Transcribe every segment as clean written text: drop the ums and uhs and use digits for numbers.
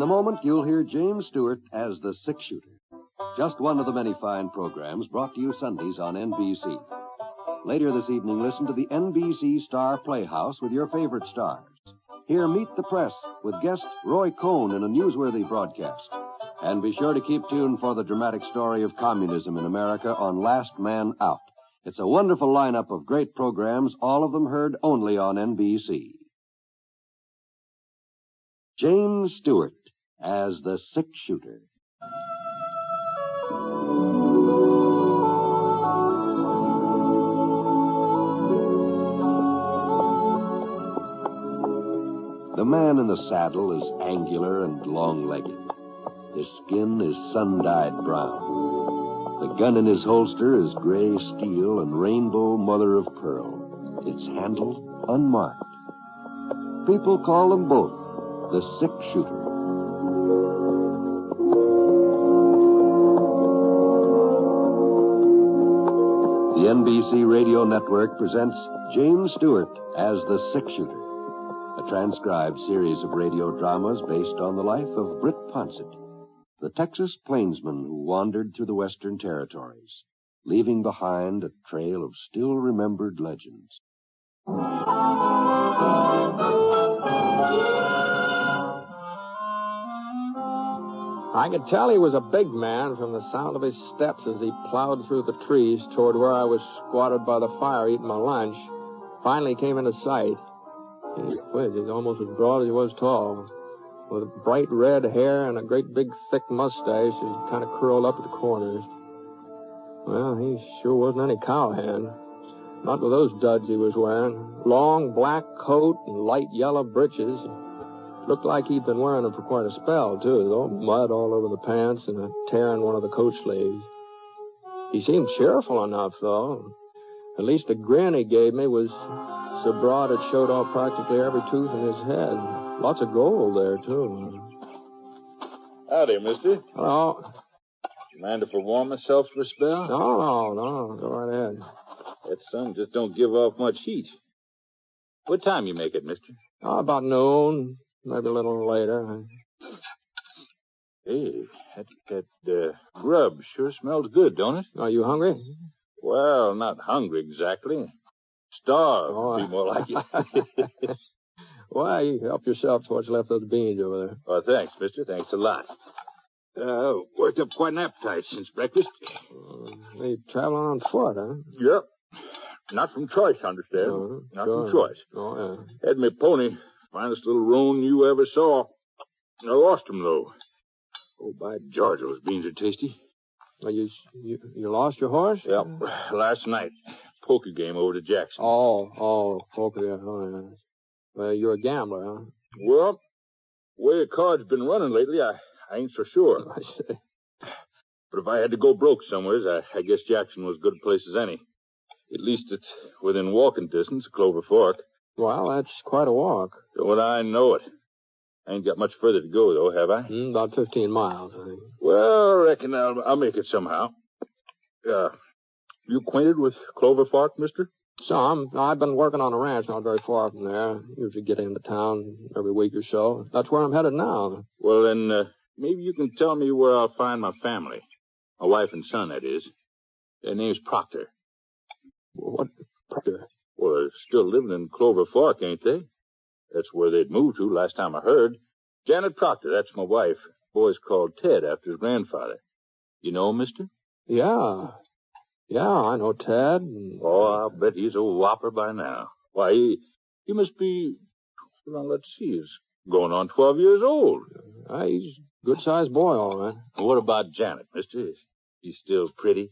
a moment, you'll hear James Stewart as the six-shooter. Just one of the many fine programs brought to you Sundays on NBC. Later this evening, listen to the NBC Star Playhouse with your favorite stars. Hear Meet the Press with guest Roy Cohn in a newsworthy broadcast. And be sure to keep tuned for the dramatic story of communism in America on Last Man Out. It's a wonderful lineup of great programs, all of them heard only on NBC. James Stewart as the six-shooter. The man in the saddle is angular and long-legged. His skin is sun-dyed brown. The gun in his holster is gray steel and rainbow mother of pearl. Its handle unmarked. People call them both the six-shooter. The NBC Radio Network presents James Stewart as the six-shooter, a transcribed series of radio dramas based on the life of Britt Ponsett, the Texas plainsman who wandered through the Western Territories, leaving behind a trail of still-remembered legends. I could tell he was a big man from the sound of his steps as he plowed through the trees toward where I was squatted by the fire eating my lunch. Finally came into sight. He's almost as broad as he was tall, with bright red hair and a great big thick mustache that kind of curled up at the corners. Well, he sure wasn't any cowhand. Not with those duds he was wearing. Long black coat and light yellow breeches. Looked like he'd been wearing them for quite a spell, too, though. Mud all over the pants and a tear in one of the coat sleeves. He seemed cheerful enough, though. At least the grin he gave me was so broad it showed off practically every tooth in his head. Lots of gold there, too. Howdy, mister. Hello. Mind if I warm myself for a spell? No. Go right ahead. That sun just don't give off much heat. What time you make it, mister? About noon. Maybe a little later. Hey, that grub sure smells good, don't it? Are you hungry? Well, not hungry exactly. Starved would be more like it. Why, you help yourself to what's left of the beans over there. Oh, thanks, mister. Thanks a lot. Worked up quite an appetite since breakfast. You traveling on foot, huh? Yep. Not from choice, understand? Not sure. from choice. Oh, yeah. Had me pony. Finest little roan you ever saw. I lost him, though. Oh, by George, those beans are tasty. Well, you lost your horse? Yep. Last night. Poker game over to Jackson. Oh, poker. Oh, yeah. Well, you're a gambler, huh? Well, the way the card's been running lately, I ain't so sure. I see. But if I had to go broke somewheres, I guess Jackson was as good a place as any. At least it's within walking distance of Clover Fork. Well, that's quite a walk. So would I know it. I ain't got much further to go, though, have I? About 15 miles, I think. Well, I reckon I'll make it somehow. You acquainted with Clover Fork, mister? Some. I've been working on a ranch not very far from there. Usually get into town every week or so. That's where I'm headed now. Well, then, maybe you can tell me where I'll find my family. My wife and son, that is. Their name's Proctor. What Proctor? Well, they're still living in Clover Fork, ain't they? That's where they'd moved to last time I heard. Janet Proctor, that's my wife. Boy's called Ted after his grandfather. You know him, mister? Yeah, I know Ted. Oh, I'll bet he's a whopper by now. Why, he must be, well, let's see, he's going on 12 years old. He's a good-sized boy, all right. And what about Janet, mister? She's still pretty?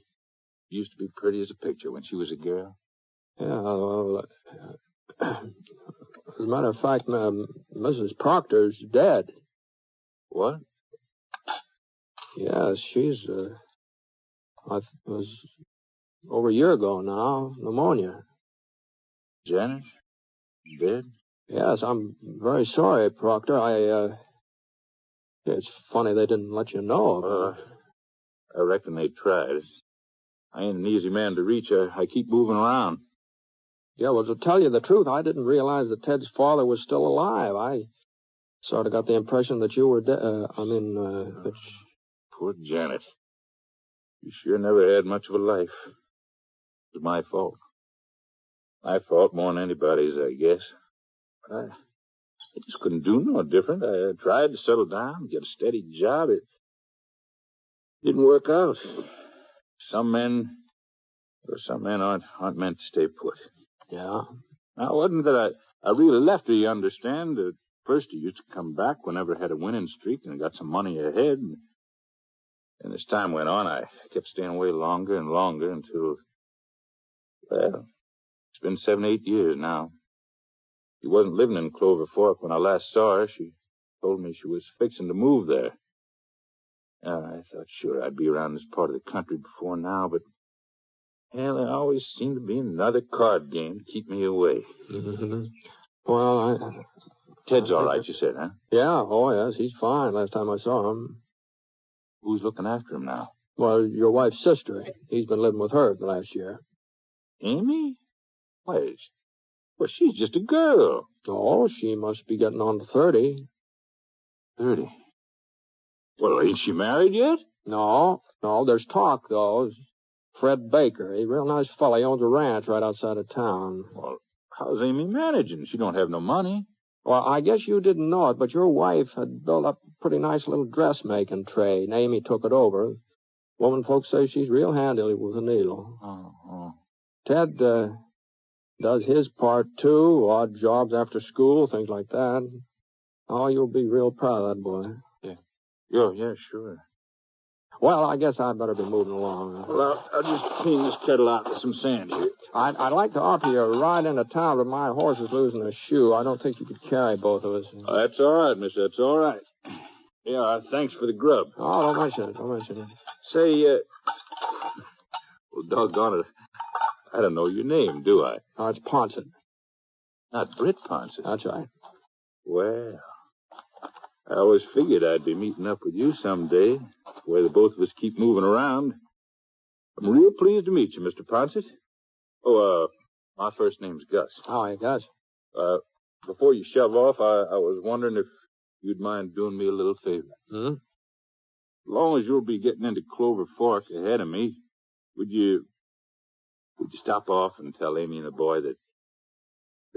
Used to be pretty as a picture when she was a girl. Yeah, well, as a matter of fact, Mrs. Proctor's dead. What? Yes, she's, was over a year ago now, pneumonia. Janet? Dead? Yes, I'm very sorry, Proctor. It's funny they didn't let you know about it. I reckon they tried. I ain't an easy man to reach. I keep moving around. Yeah, well, to tell you the truth, I didn't realize that Ted's father was still alive. I Sort of got the impression that you were Poor Janet. You sure never had much of a life. It was my fault. My fault more than anybody's, I guess. But I just couldn't do no different. I tried to settle down, get a steady job. It didn't work out. Some men aren't meant to stay put. Yeah? Now, it wasn't that I really left her, you understand. At first, he used to come back whenever I had a winning streak and got some money ahead. And as time went on, I kept staying away longer and longer until, well, it's been 7, 8 years now. She wasn't living in Clover Fork when I last saw her. She told me she was fixing to move there. I thought sure I'd be around this part of the country before now, but, well, there always seemed to be another card game to keep me away. Mm-hmm. Well, Ted's all right, you said, huh? Yeah, oh, yes, he's fine last time I saw him. Who's looking after him now? Well, your wife's sister. He's been living with her the last year. Amy? Why, well, she's just a girl. Oh, she must be getting on to 30. 30? Well, ain't she married yet? No, there's talk, though. Fred Baker, a real nice fella. He owns a ranch right outside of town. Well, how's Amy managing? She don't have no money. Well, I guess you didn't know it, but your wife had built up a pretty nice little dressmaking trade, and Amy took it over. Woman folks say she's real handy with a needle. Oh. Ted does his part, too, odd jobs after school, things like that. Oh, you'll be real proud of that boy. Yeah, sure. Well, I guess I'd better be moving along. Well, I'll just clean this kettle out with some sand here. I'd like to offer you a ride into town, but my horse is losing a shoe. I don't think you could carry both of us. Oh, that's all right, mister. That's all right. Yeah, thanks for the grub. Oh, don't mention it. Say, well, doggone it. I don't know your name, do I? Oh, it's Ponset. Not Britt Ponset. That's right. Well, I always figured I'd be meeting up with you someday, where the both of us keep moving around. I'm real pleased to meet you, Mr. Ponset. Oh, my first name's Gus. Oh, hey, Gus. Before you shove off, I was wondering if you'd mind doing me a little favor. Hmm? As long as you'll be getting into Clover Fork ahead of me, would you stop off and tell Amy and the boy that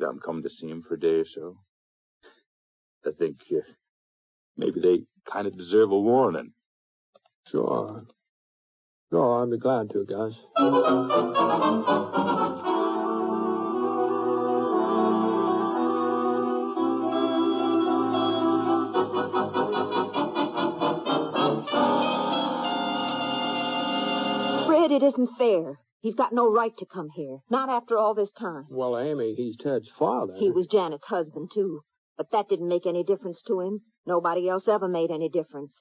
I'm coming to see him for a day or so? I think maybe they kind of deserve a warning. Sure, I'd be glad to, Gus. Fred, it isn't fair. He's got no right to come here. Not after all this time. Well, Amy, he's Ted's father. He was Janet's husband, too. But that didn't make any difference to him. Nobody else ever made any difference.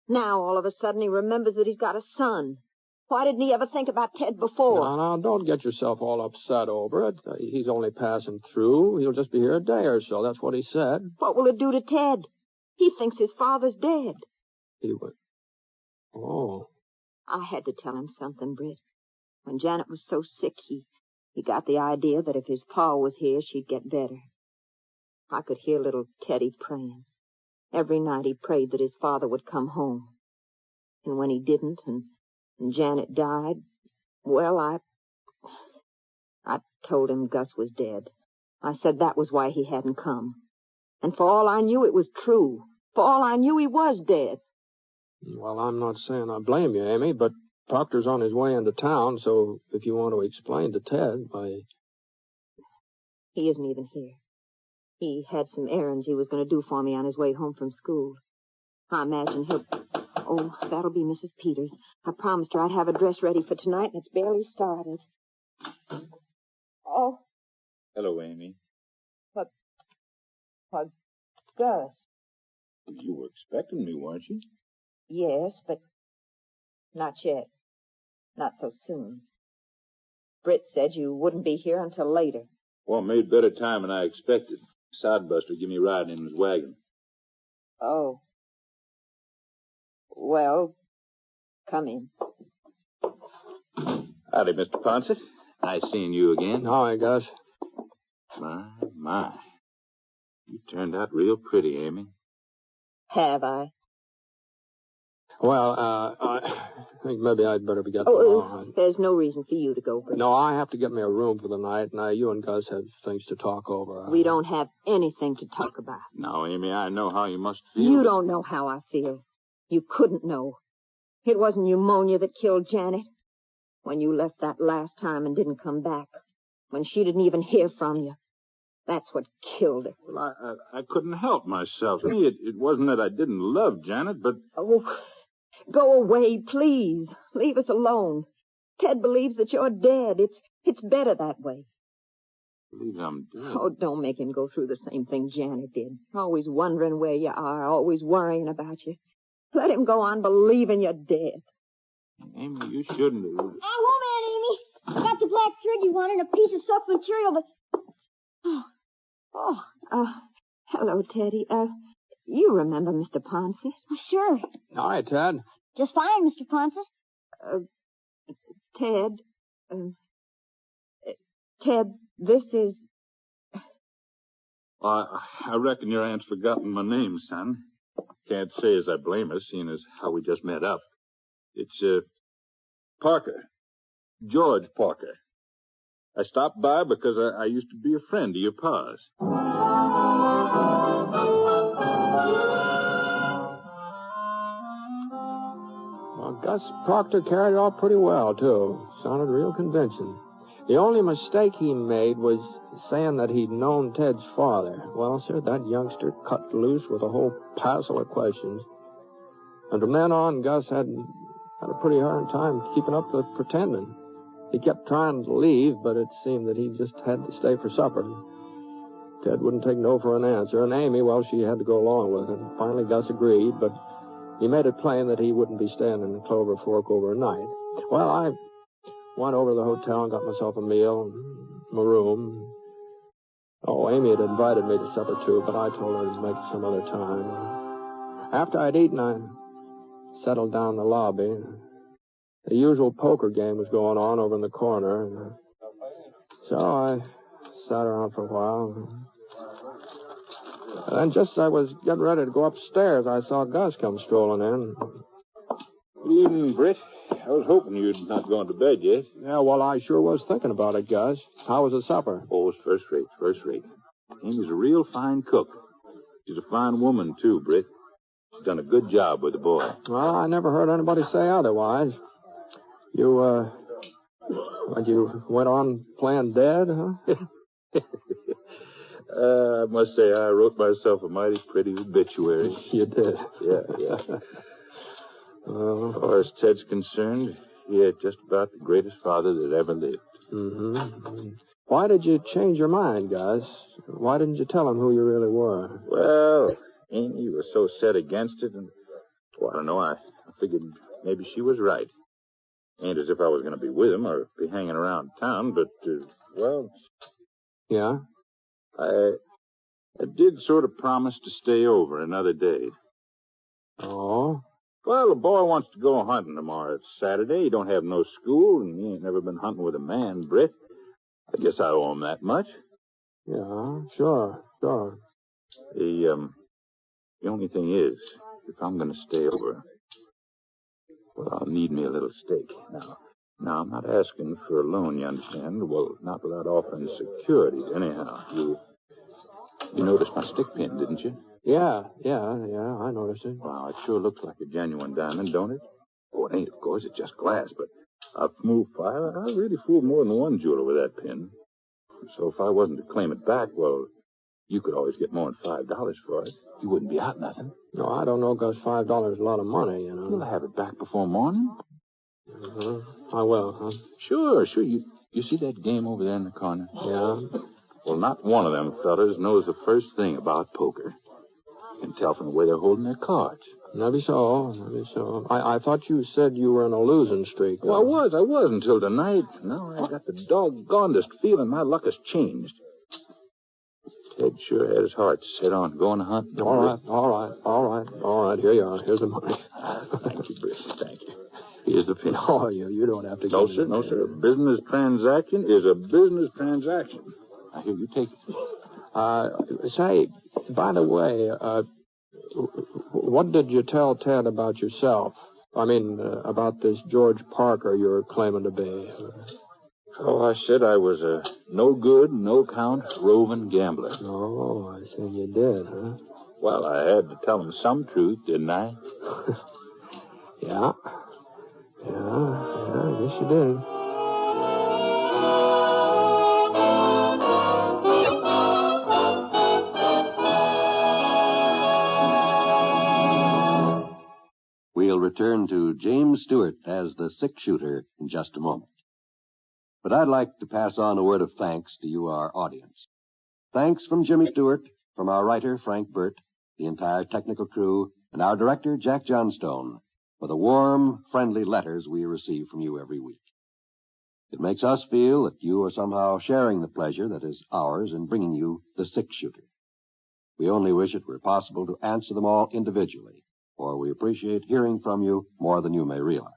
Now, all of a sudden, he remembers that he's got a son. Why didn't he ever think about Ted before? No, don't get yourself all upset over it. He's only passing through. He'll just be here a day or so. That's what he said. What will it do to Ted? He thinks his father's dead. He would. Oh. I had to tell him something, Britt. When Janet was so sick, he got the idea that if his pa was here, she'd get better. I could hear little Teddy praying. Every night he prayed that his father would come home. And when he didn't, and Janet died, well, I told him Gus was dead. I said that was why he hadn't come. And for all I knew, it was true. For all I knew, he was dead. Well, I'm not saying I blame you, Amy, but Proctor's on his way into town, so if you want to explain to Ted, He isn't even here. He had some errands he was going to do for me on his way home from school. I imagine he'll... Oh, that'll be Mrs. Peters. I promised her I'd have a dress ready for tonight, and it's barely started. Oh. Hello, Amy. What, Gus? You were expecting me, weren't you? Yes, but not yet. Not so soon. Britt said you wouldn't be here until later. Well, made better time than I expected. Sodbuster give me a ride in his wagon. Oh. Well, come in. Howdy, Mr. Ponset. Nice seeing you again. Hi, Gus. My. You turned out real pretty, Amy. Have I? Well, I think maybe I'd better be getting along. There's no reason for you to go, Britt. No, I have to get me a room for the night. Now, you and Gus have things to talk over. We don't have anything to talk about. Now, Amy, I know how you must feel. You don't know how I feel. You couldn't know. It wasn't pneumonia that killed Janet. When you left that last time and didn't come back. When she didn't even hear from you. That's what killed her. Well, I couldn't help myself. It wasn't that I didn't love Janet, but... Oh, go away, please. Leave us alone. Ted believes that you're dead. It's better that way. Believe I'm dead. Oh, don't make him go through the same thing Janet did. Always wondering where you are, always worrying about you. Let him go on believing you're dead. Amy, you shouldn't have. I won't, Aunt Amy. I got the black thread you wanted and a piece of soft material, but... Hello, Teddy. You remember Mr. Ponce? Oh, sure. Hi, Ted. Just fine, Mr. Ponce. Ted. Ted, this is... I reckon your aunt's forgotten my name, son. Can't say as I blame her, seeing as how we just met up. It's, Parker. George Parker. I stopped by because I used to be a friend of your pa's. Well, Gus Proctor carried it off pretty well, too. Sounded real convincing. The only mistake he made was saying that he'd known Ted's father. Well, sir, that youngster cut loose with a whole passel of questions. And from then on, Gus had a pretty hard time keeping up with pretending. He kept trying to leave, but it seemed that he just had to stay for supper. Ted wouldn't take no for an answer, and Amy, well, she had to go along with it. Finally, Gus agreed, but he made it plain that he wouldn't be staying in Clover Fork overnight. Well, I went over to the hotel and got myself a meal, my room. Oh, Amy had invited me to supper, too, but I told her to make it some other time. After I'd eaten, I settled down in the lobby. The usual poker game was going on over in the corner. So I sat around for a while. And then just as I was getting ready to go upstairs, I saw Gus come strolling in. Good evening, Britt. I was hoping you'd not gone to bed yet. Yeah, well, I sure was thinking about it, Gus. How was the supper? Oh, it's first rate. Amy's a real fine cook. She's a fine woman, too, Britt. She's done a good job with the boy. Well, I never heard anybody say otherwise. You went on playing dead, huh? I must say I wrote myself a mighty pretty obituary. You did? Yeah. As far as Ted's concerned, he had just about the greatest father that ever lived. Mm-hmm. Why did you change your mind, Gus? Why didn't you tell him who you really were? Well, Amy was so set against it, and, I don't know, I figured maybe she was right. Ain't as if I was going to be with him or be hanging around town, but, Yeah? I did sort of promise to stay over another day. Oh? Well, the boy wants to go hunting tomorrow. It's Saturday. He don't have no school, and he ain't never been hunting with a man, Britt. I guess I owe him that much. Yeah, sure. The only thing is, if I'm going to stay over, well, I'll need me a little stake. Now, I'm not asking for a loan, you understand? Well, not without offering securities, anyhow. You noticed my stick pin, didn't you? Yeah, I noticed it. Wow, it sure looks like a genuine diamond, don't it? Oh, it ain't, of course. It's just glass, but I've moved fire. I really fooled more than one jeweler with that pin. So if I wasn't to claim it back, well, you could always get more than $5 for it. You wouldn't be out nothing. No, I don't know, Gus. $5 is a lot of money, you know. You'll have it back before morning. Mm-hmm. I will, huh? Sure. You see that game over there in the corner? Yeah. Well, not one of them fellas knows the first thing about poker. You can tell from the way they're holding their cards. Maybe so. I thought you said you were in a losing streak. Well, I was until tonight. Now I got the doggonedest feeling my luck has changed. Ted sure had his heart set on going hunting. All right. Here you are. Here's the money. Thank you, Britt. Thank you. Here's the pin. Oh, you don't have to No, sir. A business transaction is a business transaction. Now, here, you take it. Say, by the way, What did you tell Ted about yourself? I mean, about this George Parker you're claiming to be. Oh, I said I was a no-good, no-count, roving gambler. Oh, I see you did, huh? Well, I had to tell him some truth, didn't I? Yeah. I guess you did. We'll return to James Stewart as the six-shooter in just a moment. But I'd like to pass on a word of thanks to you, our audience. Thanks from Jimmy Stewart, from our writer, Frank Burt, the entire technical crew, and our director, Jack Johnstone, for the warm, friendly letters we receive from you every week. It makes us feel that you are somehow sharing the pleasure that is ours in bringing you the six-shooter. We only wish it were possible to answer them all individually, for we appreciate hearing from you more than you may realize.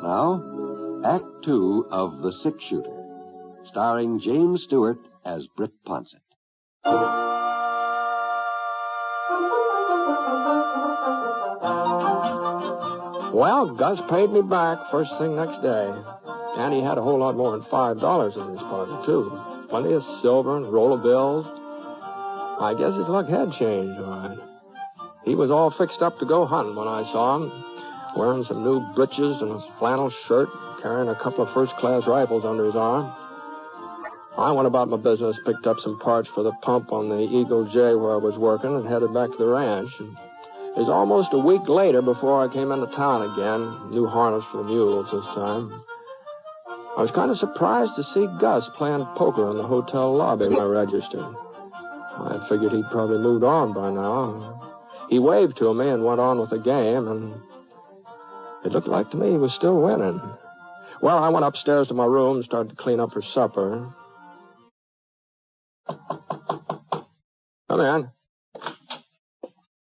Now, Act Two of The Six-Shooter, starring James Stewart as Britt Ponsett. Well, Gus paid me back first thing next day. And he had a whole lot more than $5 in his pocket, too. Plenty of silver and a roll of bills. I guess his luck had changed, all right. He was all fixed up to go hunting when I saw him, wearing some new breeches and a flannel shirt, carrying a couple of first-class rifles under his arm. I went about my business, picked up some parts for the pump on the Eagle J where I was working, and headed back to the ranch. And it was almost a week later before I came into town again, new harness for the mules this time. I was kind of surprised to see Gus playing poker in the hotel lobby when I registered. I figured he'd probably moved on by now. He waved to me and went on with the game, and it looked like to me he was still winning. Well, I went upstairs to my room and started to clean up for supper. Come in.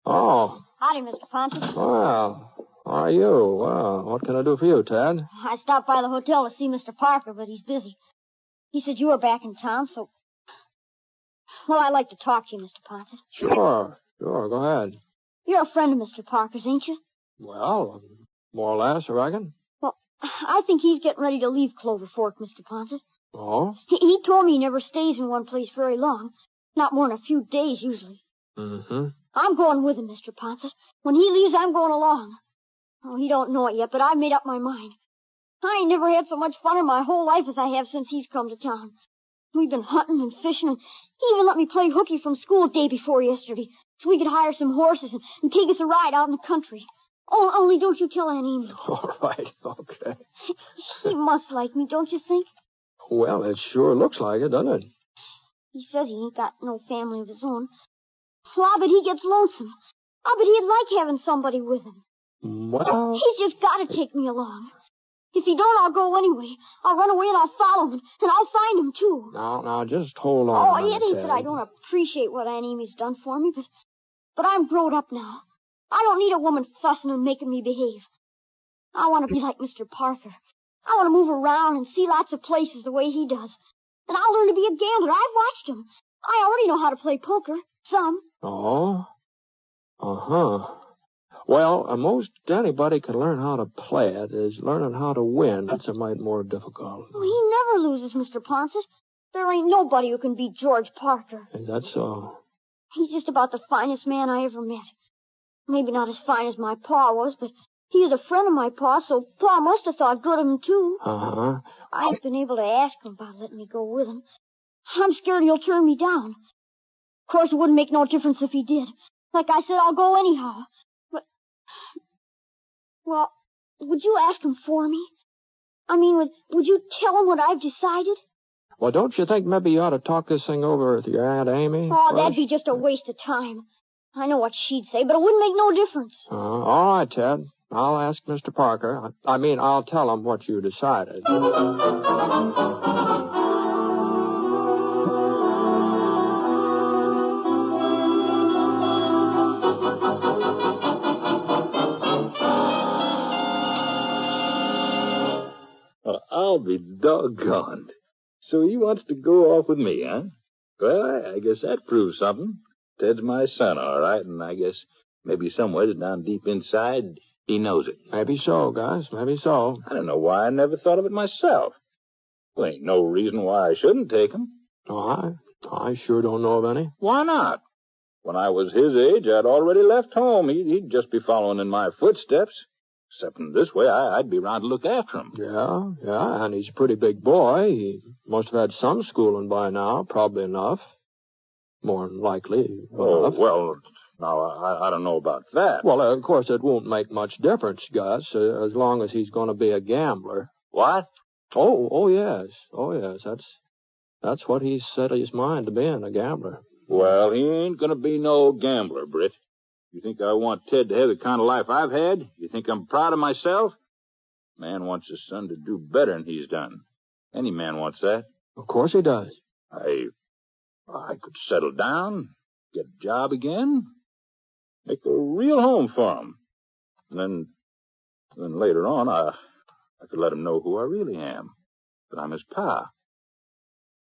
Oh. Howdy, Mr. Pontus. Well, how are you? Well, what can I do for you, Ted? I stopped by the hotel to see Mr. Parker, but he's busy. He said you were back in town, so... Well, I'd like to talk to you, Mr. Pontus. Sure, go ahead. You're a friend of Mr. Parker's, ain't you? Well, more or less, I reckon. Well, I think he's getting ready to leave Clover Fork, Mr. Pontus. Oh? He told me he never stays in one place very long. Not more than a few days, usually. Mm-hmm. I'm going with him, Mr. Pontus. When he leaves, I'm going along. Oh, he don't know it yet, but I've made up my mind. I ain't never had so much fun in my whole life as I have since he's come to town. We've been hunting and fishing, and he even let me play hooky from school day before yesterday, so we could hire some horses and take us a ride out in the country. Oh, only don't you tell Aunt Amy. All right, okay. He must like me, don't you think? Well, it sure looks like it, doesn't it? He says he ain't got no family of his own. Well, I bet he gets lonesome. I bet he'd like having somebody with him. Well... He's just got to take me along. If he don't, I'll go anyway. I'll run away and I'll follow him, and I'll find him, too. Now, just hold on. Oh, it ain't that I don't appreciate what Aunt Amy's done for me, but I'm grown up now. I don't need a woman fussing and making me behave. I want to be like Mr. Parker. I want to move around and see lots of places the way he does. And I'll learn to be a gambler. I've watched him. I already know how to play poker. Some. Oh? Uh-huh. Well, most anybody can learn how to play it. Is learning how to win that's a mite more difficult. Well, he never loses, Mr. Ponset. There ain't nobody who can beat George Parker. Is that so? He's just about the finest man I ever met. Maybe not as fine as my pa was, but he was a friend of my pa, so pa must have thought good of him, too. Uh-huh. I ain't been able to ask him about letting me go with him. I'm scared he'll turn me down. Of course, it wouldn't make no difference if he did. Like I said, I'll go anyhow. But, well, would you ask him for me? I mean, would you tell him what I've decided? Well, don't you think maybe you ought to talk this thing over with your Aunt Amy? Oh, that'd be just a waste of time. I know what she'd say, but it wouldn't make no difference. All right, Ted. I'll ask Mr. Parker. I'll tell him what you decided. I'll be doggone. So he wants to go off with me, huh? Well, I guess that proves something. Ted's my son, all right, and I guess maybe somewhere down deep inside, he knows it. Maybe so, Gus. Maybe so. I don't know why I never thought of it myself. Well, ain't no reason why I shouldn't take him. Oh, I sure don't know of any. Why not? When I was his age, I'd already left home. He'd just be following in my footsteps. Except in this way, I'd be around to look after him. Yeah, and he's a pretty big boy. He must have had some schooling by now, probably enough. More than likely enough. Well, now, I don't know about that. Well, of course, it won't make much difference, Gus, as long as he's going to be a gambler. What? Oh, yes. That's what he's set his mind to being, a gambler. Well, he ain't going to be no gambler, Britt. You think I want Ted to have the kind of life I've had? You think I'm proud of myself? Man wants his son to do better than he's done. Any man wants that. Of course he does. I could settle down, get a job again, make a real home for him. And then later on, I could let him know who I really am, that I'm his pa.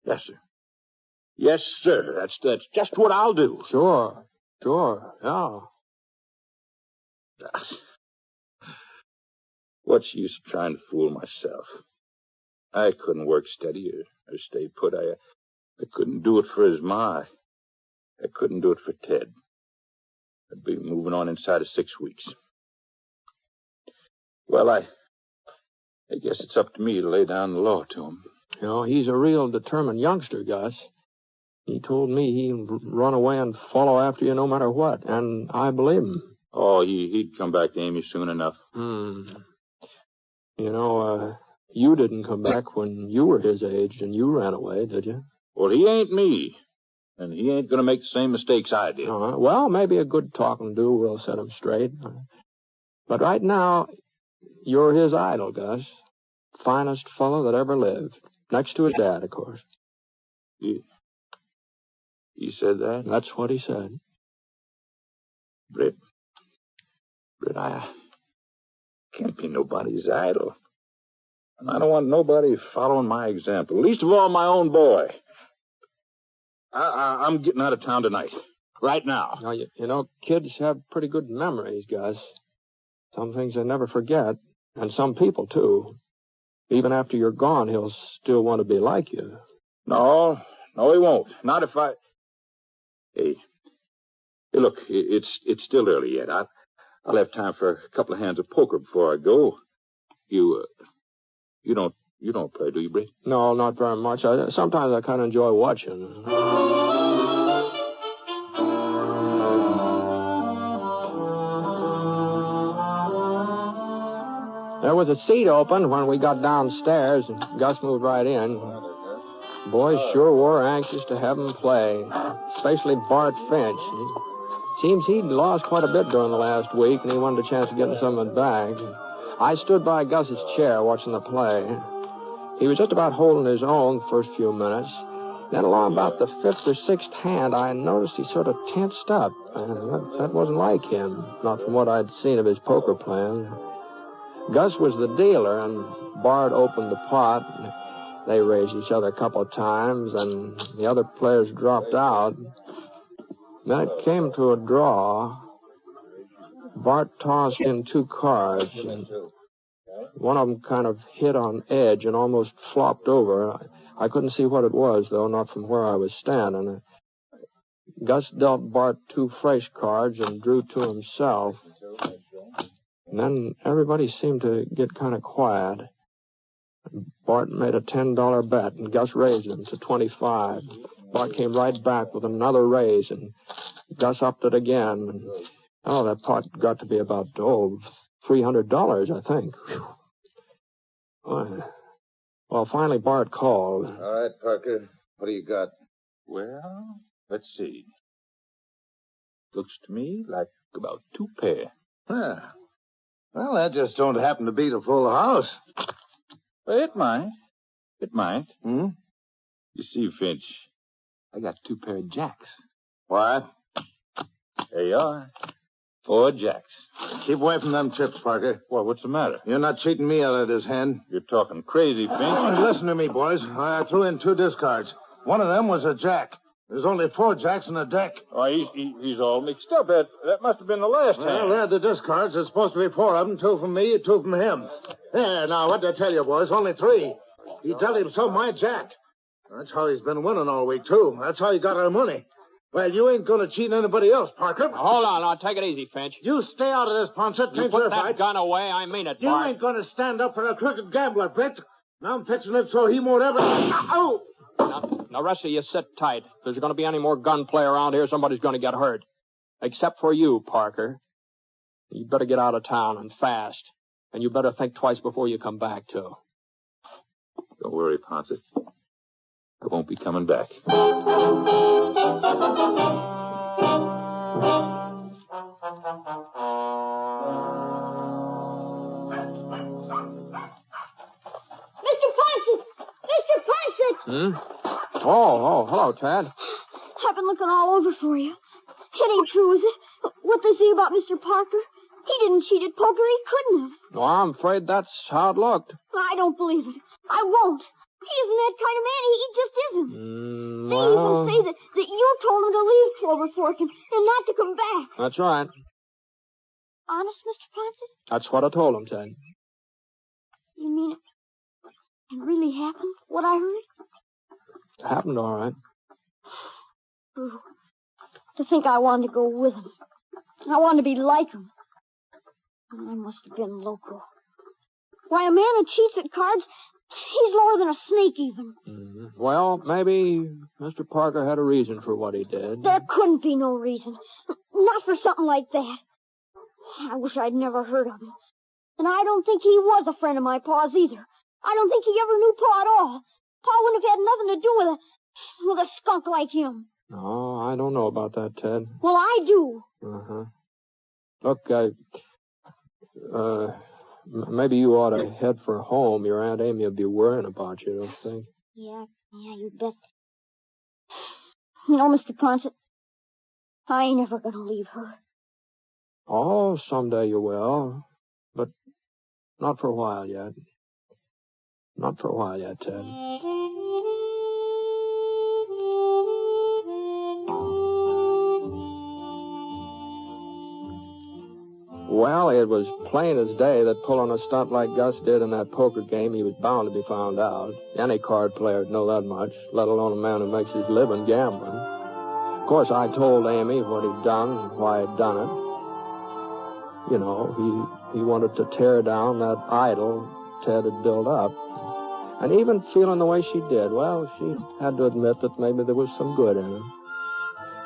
Yes, sir. Yes, sir. That's just what I'll do. Sure, yeah. What's the use of trying to fool myself? I couldn't work steady or stay put. I couldn't do it for his ma. I couldn't do it for Ted. I'd be moving on inside of 6 weeks. Well, I guess it's up to me to lay down the law to him. You know, he's a real determined youngster, Gus. He told me he'd run away and follow after you no matter what, and I believe him. Oh, he'd come back to Amy soon enough. You know, you didn't come back when you were his age and you ran away, did you? Well, he ain't me, and he ain't going to make the same mistakes I did. Well, maybe a good talking to will set him straight. But right now, you're his idol, Gus. Finest fellow that ever lived. Next to his dad, of course. He said that? That's what he said. Britt, I can't be nobody's idol. And I don't want nobody following my example, least of all my own boy. I'm getting out of town tonight. Right now. Now, you know, kids have pretty good memories, Gus. Some things they never forget. And some people, too. Even after you're gone, he'll still want to be like you. No, he won't. Not if I... Hey, look, it's still early yet. I'll have time for a couple of hands of poker before I go. You don't play, do you, Britt? No, not very much. Sometimes I kind of enjoy watching. There was a seat open when we got downstairs, and Gus moved right in. Boys sure were anxious to have him play, especially Bart Finch. Seems he'd lost quite a bit during the last week, and he wanted a chance of getting some of it back. I stood by Gus's chair watching the play. He was just about holding his own the first few minutes. Then along about the fifth or sixth hand, I noticed he sort of tensed up. That wasn't like him, not from what I'd seen of his poker playing. Gus was the dealer, and Bart opened the pot. They raised each other a couple of times, and the other players dropped out. Then it came to a draw. Bart tossed in 2 cards, and one of them kind of hit on edge and almost flopped over. I couldn't see what it was, though, not from where I was standing. Gus dealt Bart 2 fresh cards and drew 2 himself. And then everybody seemed to get kind of quiet. Bart made a $10 bet, and Gus raised him to $25. Bart came right back with another raise, and Gus upped it again. And, that pot got to be about, $300, I think. Well, finally Bart called. All right, Parker. What do you got? Well, let's see. Looks to me like about 2 pair. Huh. Well, that just don't happen to be the full house. It might. Hmm? You see, Finch, I got 2 pair of jacks. What? There you are. 4 jacks. Keep away from them chips, Parker. Well, what's the matter? You're not cheating me out of this hand. You're talking crazy, Finch. Listen to me, boys. I threw in 2 discards. One of them was a jack. There's only 4 jacks in the deck. Oh, he's all mixed up. That must have been the last Well, hand. they're the discards. There's supposed to be 4 of them. 2 from me, 2 from him. There, now, what did I tell you, boys? Only 3. He dealt himself my jack. That's how he's been winning all week, too. That's how he got our money. Well, you ain't going to cheat anybody else, Parker. Hold on. Now, take it easy, Finch. You stay out of this, Ponset. You Ain't put your that fight. gun away. I mean it, You Bart. ain't going to stand up for a crooked gambler, Britt. Now I'm fixing it so he won't ever... Oh! Now, rest of you sit tight. If there's going to be any more gunplay around here, somebody's going to get hurt. Except for you, Parker. You better get out of town and fast. And you better think twice before you come back, too. Don't worry, Ponce. I won't be coming back. Hmm? Oh, hello, Tad. I've been looking all over for you. It ain't true, is it? What they say about Mr. Parker? He didn't cheat at poker. He couldn't have. No, I'm afraid that's how it looked. I don't believe it. I won't. He isn't that kind of man. He just isn't. They Well, even say that you told him to leave Clover Fork and not to come back. that's right. Honest, Mr. Ponce? That's what I told him, Ted. You mean it really happened, what I heard? It happened all right. Ooh, to think I wanted to go with him. I wanted to be like him. I must have been loco. Why, a man who cheats at cards, he's lower than a snake even. Mm-hmm. Well, maybe Mr. Parker had a reason for what he did. There couldn't be no reason. Not for something like that. I wish I'd never heard of him. And I don't think he was a friend of my Pa's either. I don't think he ever knew Pa at all. Pa wouldn't have had nothing to do with a skunk like him. No, I don't know about that, Ted. Well, I do. Uh-huh. Look, maybe you ought to head for home. Your Aunt Amy will be worrying about you, don't you think? Yeah, you bet. You know, Mr. Ponce, I ain't ever gonna leave her. Oh, someday you will. But not for a while yet. Not for a while yet, Ted. Well, it was plain as day that pulling a stunt like Gus did in that poker game, he was bound to be found out. Any card player would know that much, let alone a man who makes his living gambling. Of course, I told Amy what he'd done and why he'd done it. You know, he wanted to tear down that idol Ted had built up. And even feeling the way she did, well, she had to admit that maybe there was some good in it.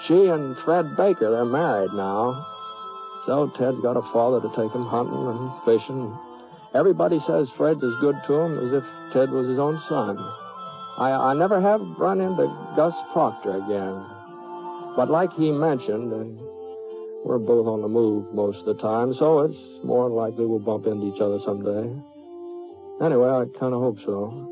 She and Fred Baker, they're married now. So Ted's got a father to take him hunting and fishing. Everybody says Fred's as good to him as if Ted was his own son. I never have run into Gus Proctor again. But like he mentioned, we're both on the move most of the time, so it's more than likely we'll bump into each other someday. Anyway, I kind of hope so.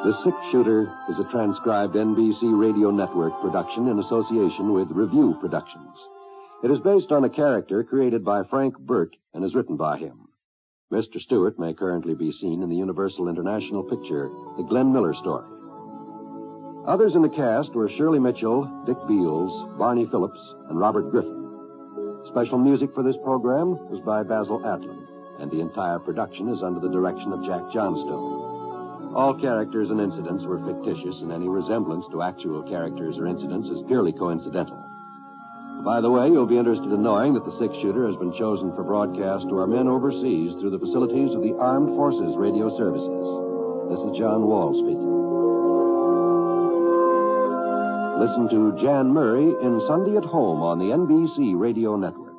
The Six Shooter is a transcribed NBC Radio Network production in association with Review Productions. It is based on a character created by Frank Burt and is written by him. Mr. Stewart may currently be seen in the Universal International picture, The Glenn Miller Story. Others in the cast were Shirley Mitchell, Dick Beals, Barney Phillips, and Robert Griffin. Special music for this program was by Basil Adlin, and the entire production is under the direction of Jack Johnstone. All characters and incidents were fictitious, and any resemblance to actual characters or incidents is purely coincidental. By the way, you'll be interested in knowing that the Six Shooter has been chosen for broadcast to our men overseas through the facilities of the Armed Forces Radio Services. This is John Wall speaking. Listen to Jan Murray in Sunday at Home on the NBC Radio Network.